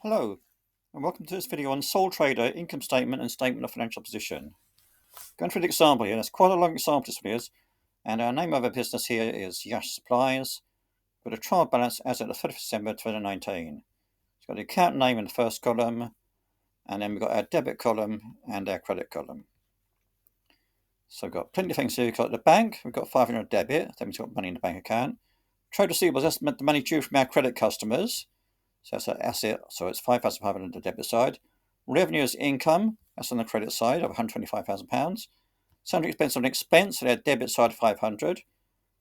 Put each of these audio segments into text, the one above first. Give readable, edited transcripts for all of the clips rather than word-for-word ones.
Hello, and welcome to this video on sole trader, income statement, and statement of financial position. Going through the example here, that's quite a long example this video is, and our name of our business here is Yash Supplies, with a trial balance as at the 30th of December 2019. It's got the account name in the first column, and then we've got our debit column and our credit column. So we've got plenty of things here. We've got the bank, we've got 500 debit, that means we've got money in the bank account. Trade receivables, that's the money due from our credit customers. So that's an asset, so it's 5,500 on the debit side. Revenue is income, that's on the credit side of £125,000. Sundry expenses on expense, so they're debit side 500.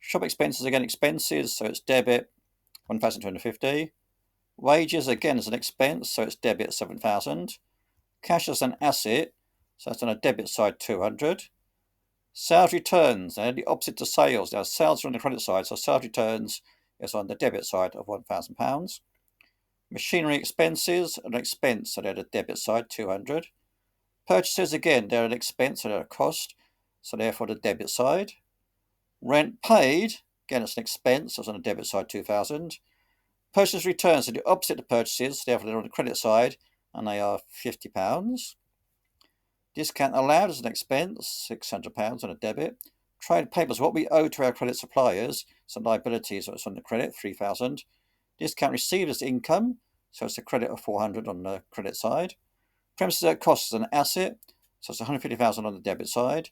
Shop expenses, again expenses, so it's debit 1,250. Wages, again, is an expense, so it's debit 7,000. Cash is an asset, so that's on a debit side 200. Sales returns, they're the opposite to sales. Now sales are on the credit side, so sales returns is on the debit side of £1,000. Machinery expenses, an expense, so they're the debit side, 200. Purchases, again, they're an expense, so they're a cost, so therefore the debit side. Rent paid, again, it's an expense, so it's on the debit side, 2,000. Purchase returns are the opposite of purchases, therefore they're on the credit side, and they are £50. Discount allowed is an expense, £600 on a debit. Trade payables, what we owe to our credit suppliers, some liabilities, so it's on the credit, 3,000. Discount received as income, so it's a credit of 400 on the credit side. Premises at cost is an asset, so it's 150,000 on the debit side.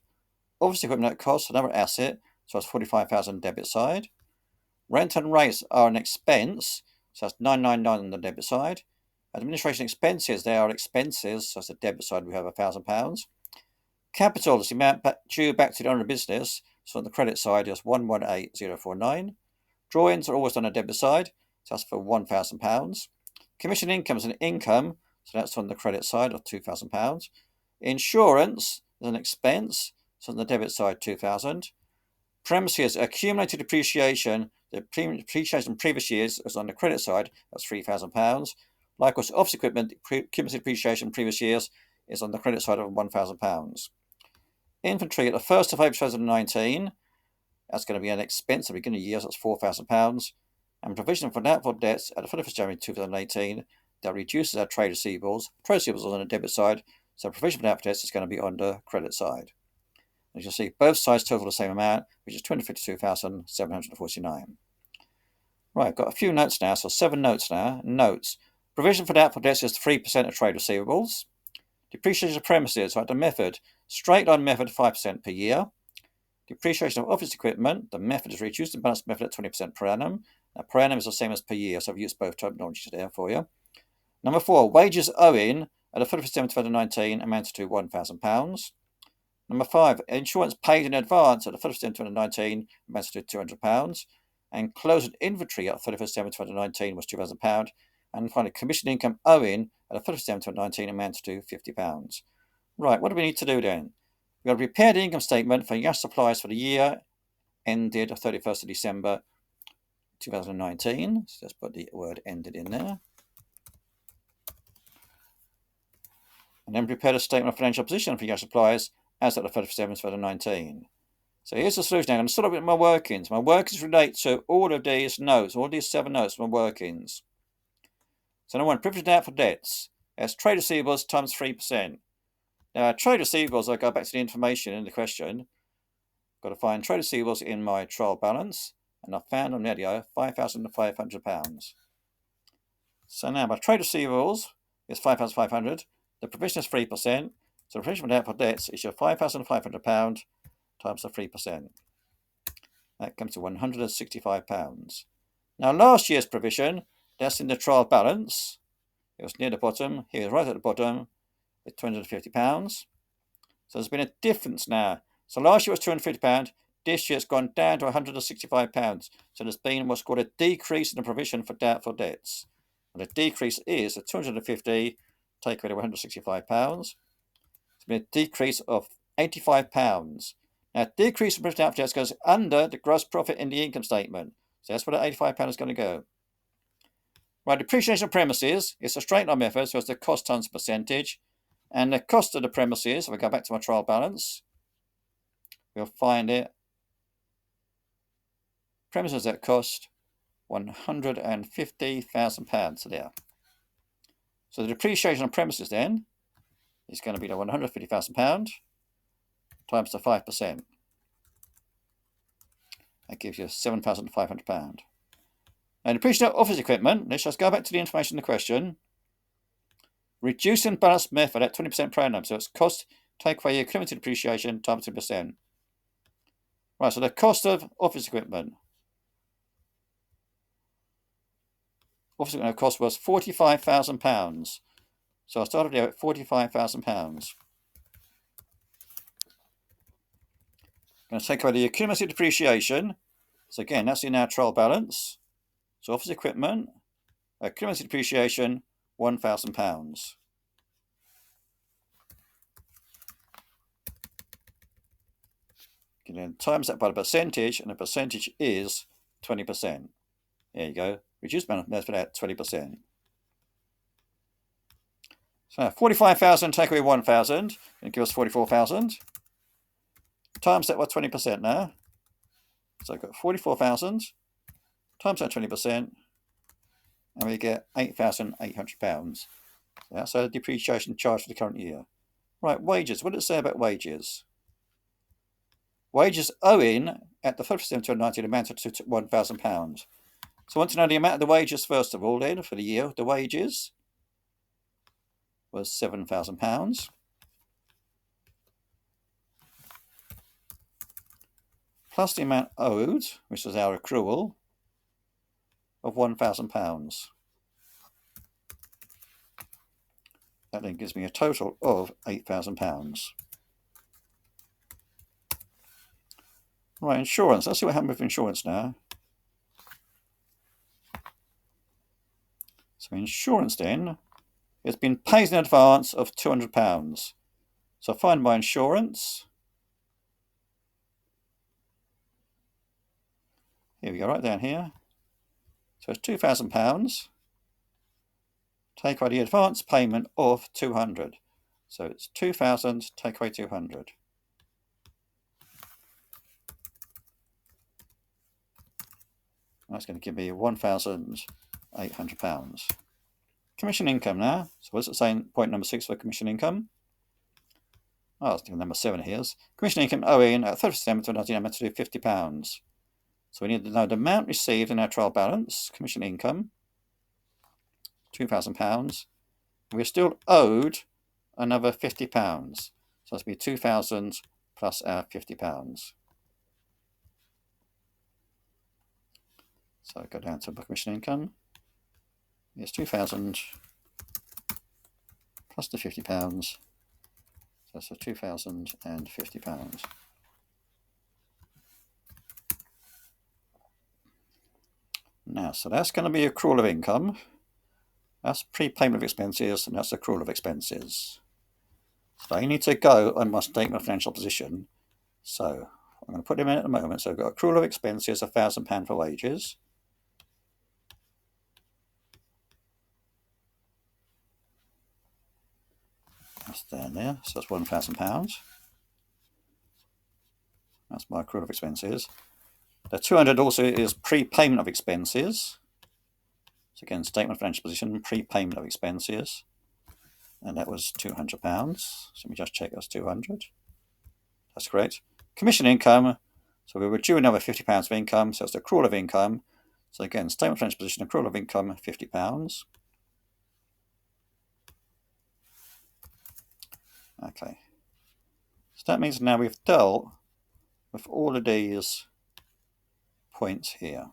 Office equipment at cost, another asset, so it's 45,000 debit side. Rent and rates are an expense, so that's 999 on the debit side. Administration expenses, they are expenses, so it's the debit side, we have £1,000. Capital is the amount due back to the owner of business, so on the credit side is 118,049. Drawings are always on the debit side, so that's for £1,000. Commission income is an income, so that's on the credit side of £2,000. Insurance is an expense, so on the debit side, 2,000. Premises, accumulated depreciation, the depreciation in previous years is on the credit side, that's £3,000. Likewise, office equipment, accumulated depreciation in previous years is on the credit side of £1,000. Inventory at the 1st of April 2019, that's going to be an expense at the beginning of the year, so that's £4,000. And provision for doubtful debts at the 1st of January 2018, that reduces our trade receivables. Trade receivables on the debit side, so provision for doubtful debts is going to be on the credit side. As you'll see, both sides total the same amount, which is 252,749. Right, got a few notes now, so 7 notes now. Notes. Provision for doubtful debts is 3% of trade receivables. Depreciation of premises, right, the method. Straight line method, 5% per year. Depreciation of office equipment, the method is reduced and balanced method at 20% per annum. Now, per annum is the same as per year, so I've used both terminologies there for you. Number 4, wages owing at the 1st of December 2019 amounted to £1,000. Number 5, insurance paid in advance at the 1st of December 2019 amounted to £200. And closing inventory at 31st December 2019 was £2,000. And finally, commission income owing at the 1st of December 2019 amounted to £50. Right, what do we need to do then? We've got to prepare the income statement for Yash Supplies for the year ended 31st of December 2019. So let's put the word ended in there. And then prepare a statement of financial position for Yash Supplies as at the 1st of December 2019. So here's the solution. I'm going to start with my workings. My workings relate to all of these notes, all these 7 notes, my workings. So number 1, privilege out for debts. That's trade receivables times 3%. Now, trade receivables, I go back to the information in the question. Got to find trade receivables in my trial balance, and I found on there, £5,500. So now my trade receivables is 5,500. The provision is 3%. So the provision for debts is your £5,500 times the 3%. That comes to £165. Now last year's provision, that's in the trial balance. It was near the bottom. Here, right at the bottom, it's £250. So there's been a difference now. So last year was £250. This year it's gone down to £165. So there's been what's called a decrease in the provision for doubtful debts. And the decrease is at 250, take away £165. There's been a decrease of £85. Now, decrease in provision for doubtful debts goes under the gross profit in the income statement. So that's where the £85 is going to go. Right, depreciation of premises, it's a straight line method, so it's the cost times percentage. And the cost of the premises, if I go back to my trial balance, we'll find it. Premises at cost, £150,000 there. So the depreciation on premises then is going to be the £150,000 times the 5%. That gives you £7,500. And depreciation of office equipment, let's just go back to the information in the question. Reducing balance method at 20% per annum. So it's cost take away your cumulative depreciation times 2%. Right, so the cost of office equipment. Office equipment cost was £45,000. So I started there at £45,000. Going to take away the cumulative depreciation. So again, that's in our trial balance. So office equipment, cumulative depreciation, £1,000. You can then times that by the percentage, and the percentage is 20%. There you go. Reduce balance method at 20%. So 45,000 take away 1,000, and give us 44,000. Times that by 20% now. So I've got 44,000 times that 20%, and we get £8,800. So that's our depreciation charge for the current year. Right, wages. What does it say about wages? Wages owing at the 1st of September 2019 amounted to £1,000. So I want to know the amount of the wages first of all then for the year. The wages was £7,000. Plus the amount owed, which is our accrual, of £1,000. That then gives me a total of £8,000. Right, insurance. Let's see what happened with insurance now. So insurance then, it's been paid in advance of £200. So I find my insurance. Here we go, right down here. So it's £2,000. Take away the advance payment of 200. So it's 2,000, take away 200. That's going to give me £1,800. Commission income now. So what's it saying? Point number 6 for commission income. Oh, it's number 7 here. Commission income owing at 30th December 2019 amounted to £50. So we need to know the amount received in our trial balance. Commission income, £2,000. We're still owed another £50. So that's be 2,000 plus our £50. So go down to commission income. It's 2,000 plus the £50. So that's £2,050. Now, so that's going to be accrual of income. That's prepayment of expenses, and that's accrual of expenses. So I need to go on my statement of financial position. So I'm going to put them in at the moment. So I've got accrual of expenses, £1,000 for wages. That's down there. So that's £1,000. That's my accrual of expenses. The 200 also is prepayment of expenses. So again, statement of financial position, prepayment of expenses. And that was £200. So let me just check that's 200. That's correct. Commission income. So we were due another £50 of income. So it's the accrual of income. So again, statement of financial position, accrual of income, £50. Okay. So that means now we've dealt with all of these points here.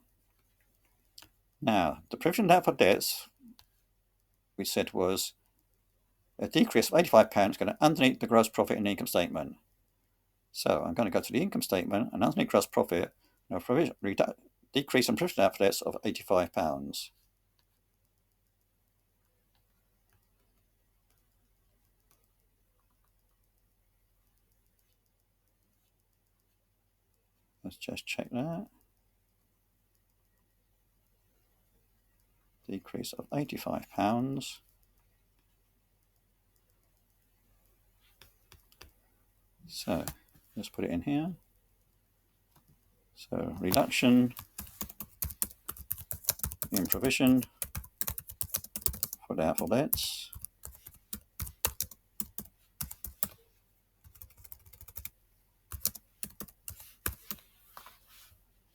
Now, the provision for debts, we said was a decrease of £85 going to underneath the gross profit in the income statement. So I'm going to go to the income statement, and underneath gross profit, decrease in provision for debts of £85. Let's just check that. Decrease of £85. So let's put it in here. So reduction in provision for doubtful debts.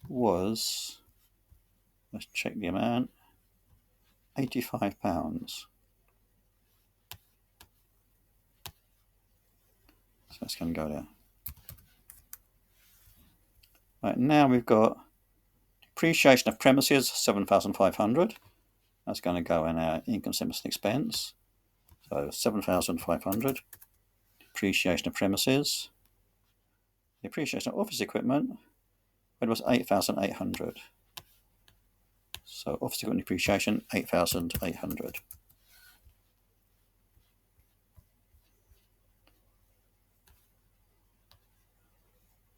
Was, let's check the amount, £85. So that's going to go there. Right, now we've got depreciation of premises, 7,500. That's going to go in our income statement expense. So 7,500. Depreciation of premises. Depreciation of office equipment, it was 8,800. So office equipment depreciation, 8,800.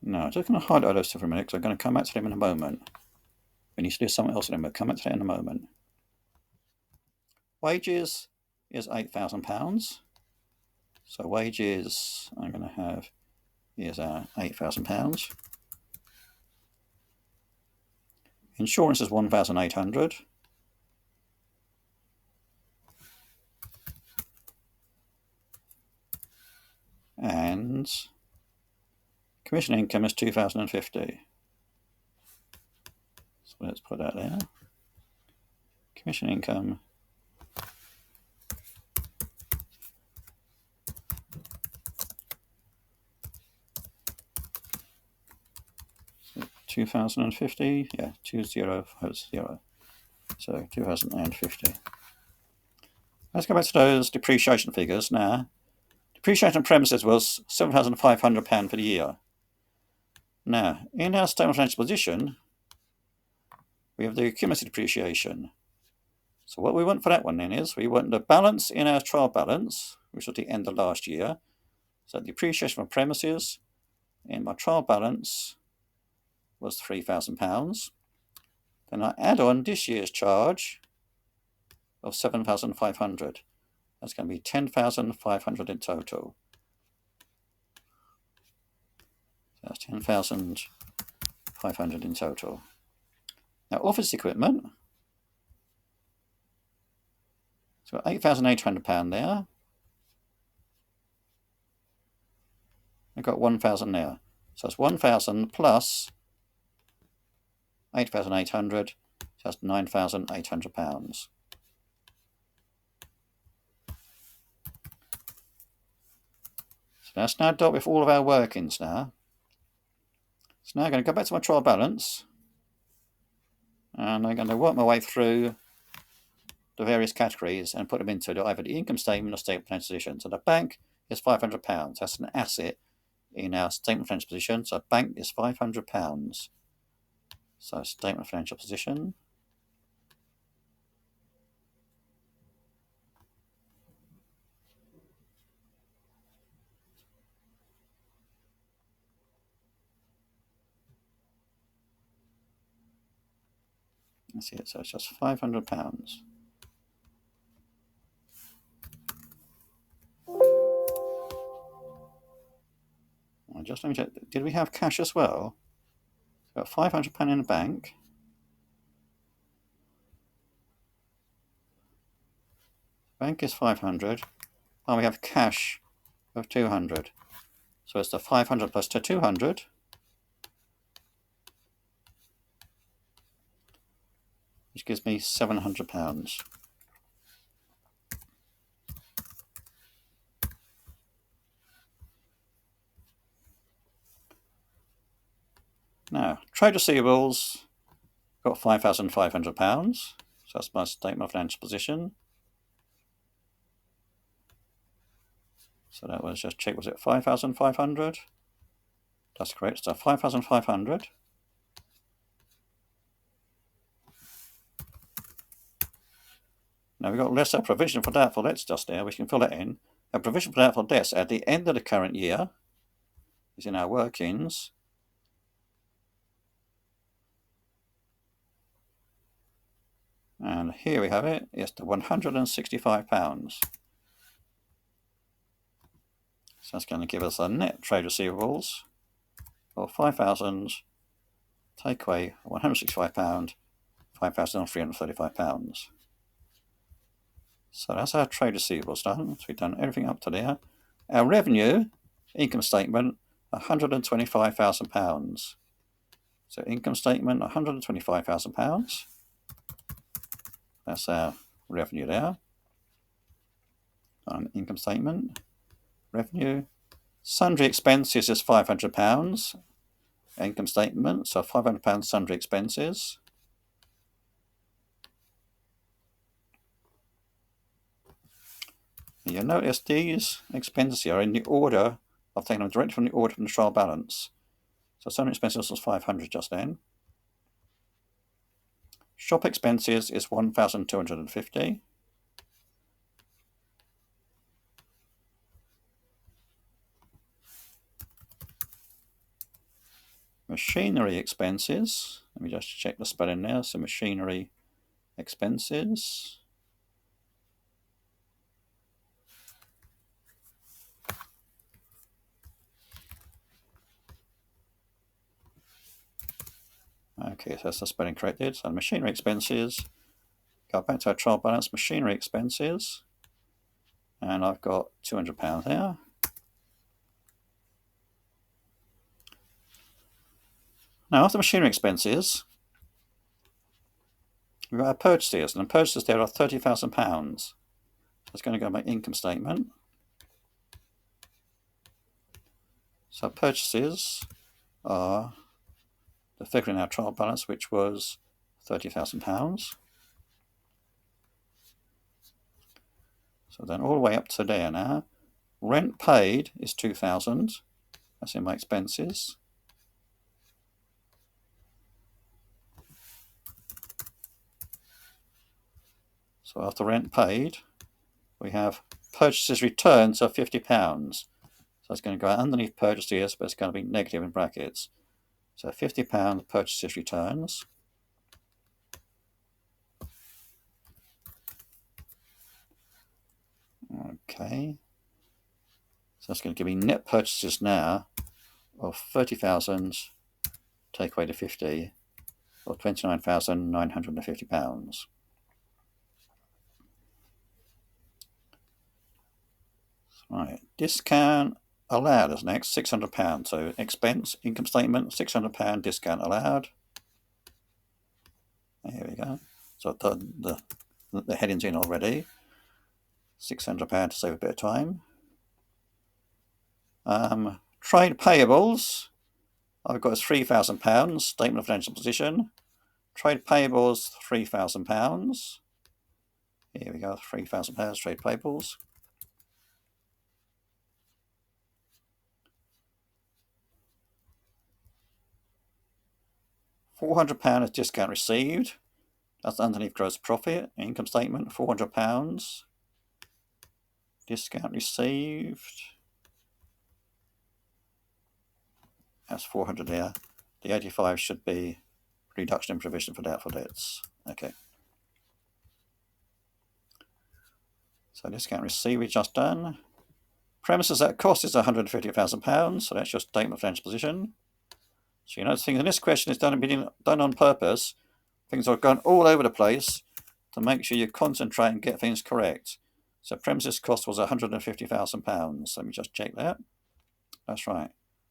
Now, I'm just going to highlight those for a minute because I'm going to come back to them in a moment. We need to do something else in them, but come back to that in a moment. Wages is £8,000. So wages, I'm going to have, is £8,000. Insurance is 1,800. And commission income is 2,050. So let's put that there. Commission income. So 2,050. Yeah, 2050. So 2,050. Let's go back to those depreciation figures now. Depreciation on premises was £7,500 for the year. Now, in our statement of financial position, we have the cumulative depreciation. So what we want for that one then is, we want the balance in our trial balance, which was the end of last year. So depreciation from premises in my trial balance was £3,000. Then I add on this year's charge of 7,500. That's going to be 10,500 in total. That's 10,500 in total. Now, office equipment. So £8,800 there. I've got 1,000 there. So it's 1,000 plus 8,800. So that's £9,800. So that's now dealt with all of our workings now. So now I'm going to go back to my trial balance. And I'm going to work my way through the various categories and put them into either the income statement or statement of financial position. So the bank is £500. That's an asset in our statement of financial position. So bank is £500. So statement of financial position. That's it. So it's just £500. Just let me check. Did we have cash as well? Got £500 in the bank. Bank is 500. And we have cash of 200. So it's the 500 plus the 200. Which gives me £700. Now, trade receivables, got £5,500. So that's my statement of financial position. So that was just check, was it 5,500? That's correct. So 5,500. Now we've got less a provision for doubtful debts just there. We can fill that in. A provision for doubtful debts at the end of the current year is in our workings. And here we have it. It's the £165. So that's going to give us a net trade receivables of 5,000, take away £165, £5,335. So that's our trade receivables done. So we've done everything up to there. Our revenue, income statement, £125,000. So income statement, £125,000. That's our revenue there. Income statement, revenue. Sundry expenses is £500. Income statement, so £500 sundry expenses. You'll notice these expenses here are in the order. I've taken them directly from the order from the trial balance. So sundry expenses was 500 just then. Shop expenses is 1,250. Machinery expenses. Let me just check the spelling there. So machinery expenses. Okay, so that's the spelling corrected. So machinery expenses. Go back to our trial balance, machinery expenses. And I've got £200 there. Now, after machinery expenses, we've got our purchases, and the purchases there are £30,000. That's going to go in my income statement. So purchases are the figure in our trial balance, which was £30,000. So then all the way up to there now. Rent paid is £2,000. That's in my expenses. So after rent paid, we have purchases returns of £50. So it's going to go underneath purchases, but it's going to be negative in brackets. So £50 purchases returns. Okay. So that's going to give me net purchases now of 30,000, take away the 50, or £29,950. Right, discount allowed is next, £600. So expense, income statement, £600 discount allowed. Here we go. So the heading's in already. £600 to save a bit of time. Trade payables, I've got £3,000, statement of financial position. Trade payables, £3,000. Here we go, £3,000 trade payables. £400 is discount received. That's underneath gross profit. Income statement, £400. Discount received. That's 400 there. The 85 should be reduction in provision for doubtful debts. Okay. So discount received we just done. Premises at cost is £150,000. So that's your statement of financial position. So you notice things in this question is done on purpose. Things are gone all over the place to make sure you concentrate and get things correct. So premises cost was £150,000. Let me just check that. That's right.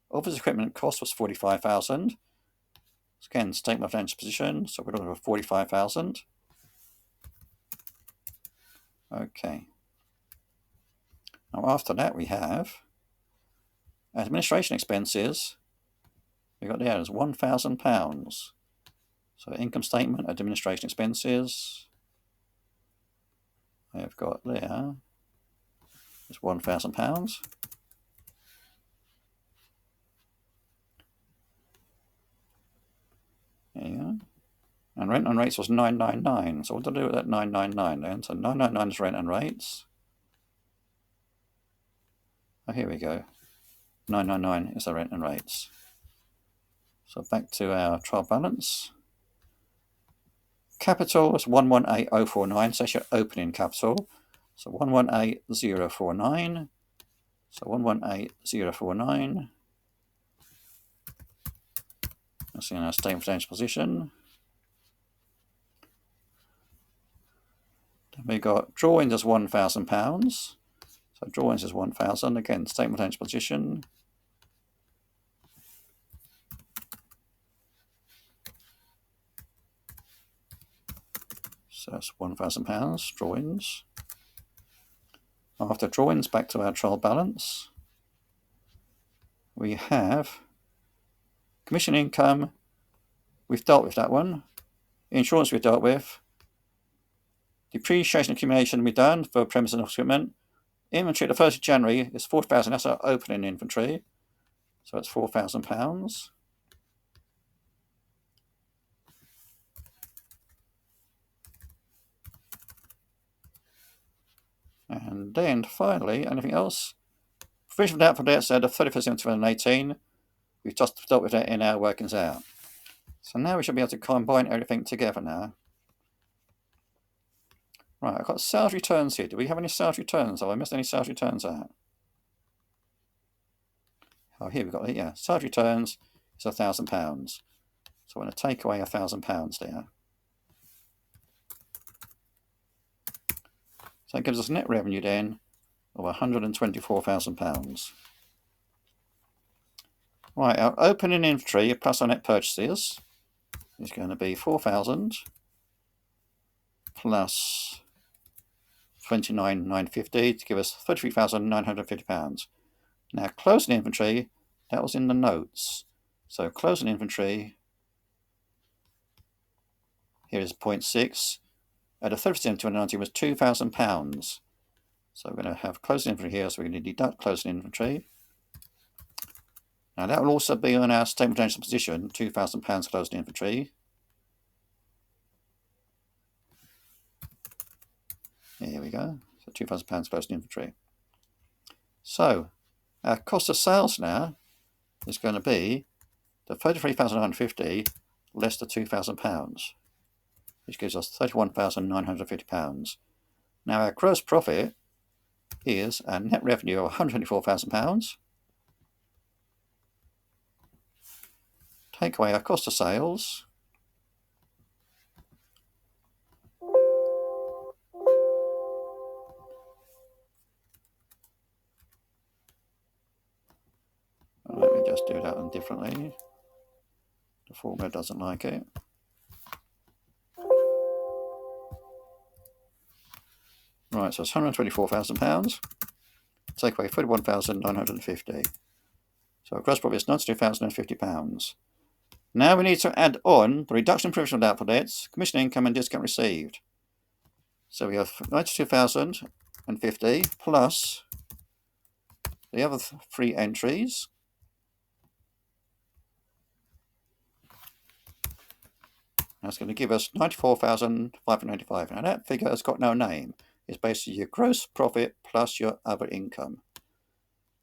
Office equipment cost was £45,000. Again, statement of financial position. So we're looking for £45,000. Okay. Now after that we have administration expenses. We got there as £1,000. So income statement, administration expenses. I've got there is £1,000. There you go. And rent and rates was 999. So what do I do with that 999 then? So 999 is rent and rates. Oh, here we go. 999 is the rent and rates. So back to our trial balance. Capital is 118049, so that's your opening capital. So 118049. So 118049. That's in our statement of financial position. Then we got drawings as £1,000. So drawings is 1,000. Again, statement of financial position. So that's £1,000 drawings. After drawings, back to our trial balance. We have commission income. We've dealt with that one. Insurance we've dealt with. Depreciation accumulation we've done for premises and equipment. Inventory at the 1st of January is 4,000. That's our opening inventory. So it's £4,000. And then finally, anything else? Provision for doubtful debts at the 31st of 2018. We've just dealt with that in our workings out. So now we should be able to combine everything together now. Right, I've got sales returns here. Do we have any sales returns? Have I missed any sales returns out? Oh, here we've got it, yeah. Sales returns is £1,000. So I'm going to take away £1,000 there. So that gives us net revenue then of £124,000. Right, our opening inventory plus our net purchases is going to be 4,000 plus 29,950 to give us £33,950. Now closing inventory, that was in the notes. So closing inventory, here is 0.6. At the 30% 2019 was £2,000. So we're going to have closing inventory here, so we're going to deduct closing inventory. Now that will also be on our statement of financial position, £2,000 closing inventory. Here we go, so £2,000 closing inventory. So our cost of sales now is going to be the £33,950 less the £2,000, which gives us £31,950. Now our gross profit is a net revenue of £124,000. Take away our cost of sales. Let me just do that one differently. The formula doesn't like it. Right, so it's £124,000. Take away £31,950. So our gross profit is £92,050. Now we need to add on the reduction in provisional doubtful debts, commission income and discount received. So we have £92,050 plus the other three entries. That's going to give us £94,595. Now that figure has got no name. It's basically your gross profit plus your other income.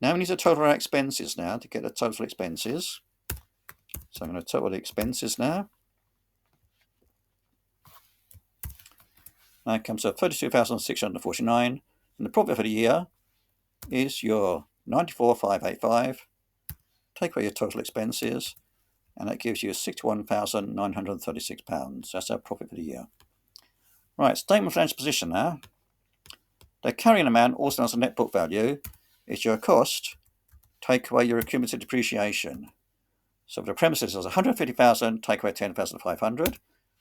Now we need to total our expenses now to get the total expenses. So I'm going to total the expenses now. That comes to 32,649. And the profit for the year is your 94,585. Take away your total expenses, and that gives you £61,936. That's our profit for the year. Right, statement of financial position now. The carrying amount, also known as the net book value, is your cost. Take away your accumulated depreciation. So for the premises is 150,000, take away 10,500,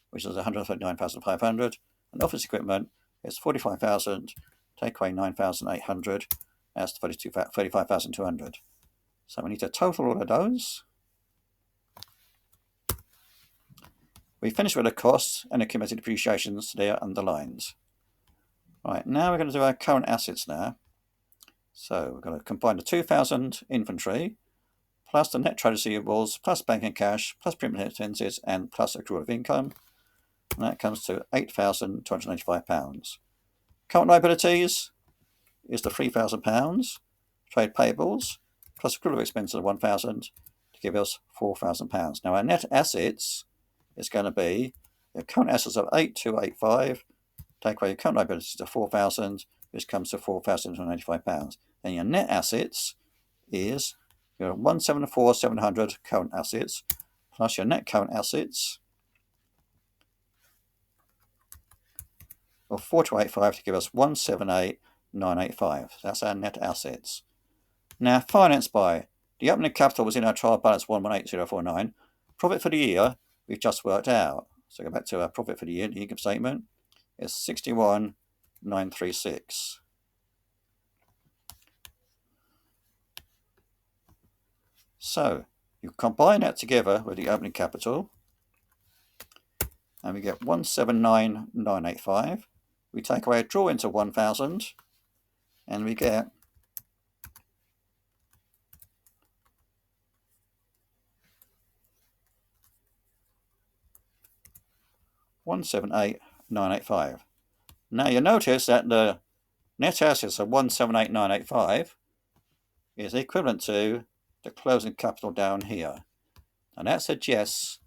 which is 139,500. And office equipment is 45,000, take away 9,800, that's 35,200. So we need to total all of those. We finish with the costs and accumulated depreciations, they are underlined. Right, now we're going to do our current assets now. So we're going to combine the 2,000 inventory, plus the net trade receivables, plus bank and cash, plus premium expenses, and plus accrual of income. And that comes to £8,285. Current liabilities is the £3,000. Trade payables, plus accrual of expenses of £1,000 to give us £4,000. Now our net assets is going to be your current assets of £8,285. Take away your current liabilities of £4,000, which comes to £4,285. Then your net assets is your £174,700 current assets, plus your net current assets of 4285 to give us 178,985. That's our net assets. Now, financed by the opening capital was in our trial balance 118,049. Profit for the year we've just worked out. So go back to our profit for the year, the income statement is 61,936. So you combine that together with the opening capital, and we get 179,985. We take away a draw into 1,000, and we get 178,985. Now you notice that the net assets of 178,985 is equivalent to the closing capital down here. And that suggests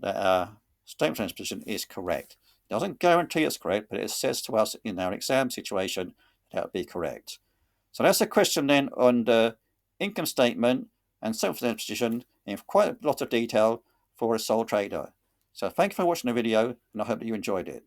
that our statement of position is correct. It doesn't guarantee it's correct, but it says to us in our exam situation that would be correct. So that's a question then on the income statement and statement of position in quite a lot of detail for a sole trader. So thank you for watching the video, and I hope that you enjoyed it.